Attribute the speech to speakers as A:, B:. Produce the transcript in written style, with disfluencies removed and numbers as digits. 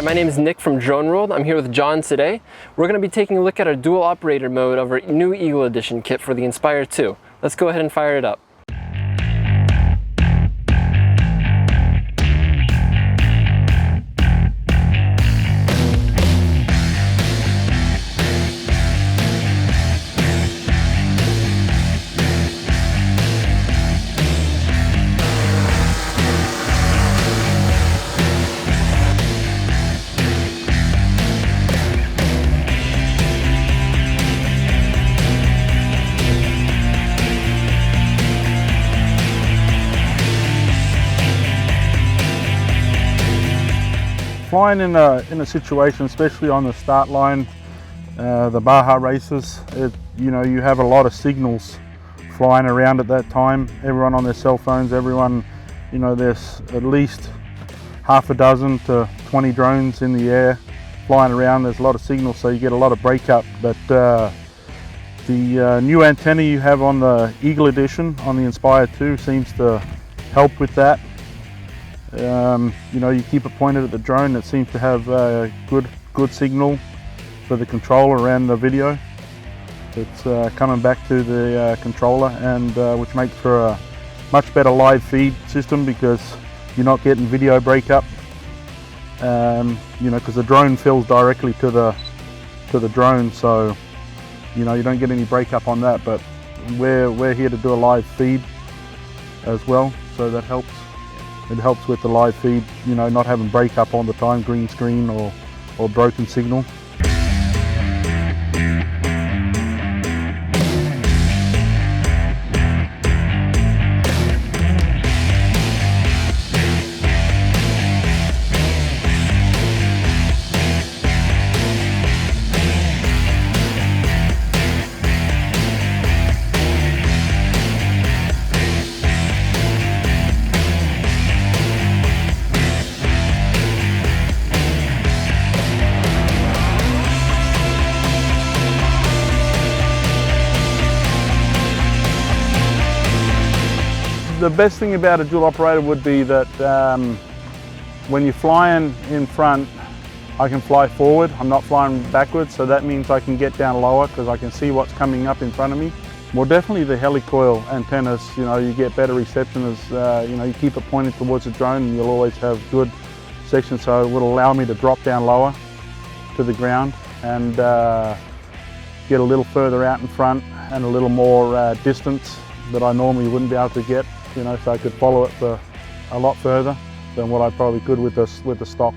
A: my name is Nick from Drone World. I'm here with Jon today. We're going to be taking a look at our dual operator mode of our new Eagle Edition kit for the Inspire 2. Let's go ahead and fire it up.
B: Flying in a situation, especially on the start line, the Baja races, you have a lot of signals flying around at that time. Everyone on their cell phones, everyone, there's at least half a dozen to 20 drones in the air flying around. There's a lot of signals, so you get a lot of breakup. But the new antenna you have on the Eagle Edition on the Inspire 2 seems to help with that. You keep it pointed at the drone. It seems to have a good signal for the controller and the video. It's coming back to the controller, and which makes for a much better live feed system because you're not getting video breakup. Because the drone fills directly to the drone, so you don't get any breakup on that. But we're here to do a live feed as well, so that helps. It helps with the live feed, not having breakup all the time, green screen or broken signal. The best thing about a dual operator would be that when you're flying in front, I can fly forward. I'm not flying backwards, so that means I can get down lower because I can see what's coming up in front of me. Well, definitely the helicoil antennas, you get better reception as you keep it pointed towards the drone, and you'll always have good section, so it will allow me to drop down lower to the ground and get a little further out in front and a little more distance that I normally wouldn't be able to get. So I could follow it for a lot further than what I probably could with the stock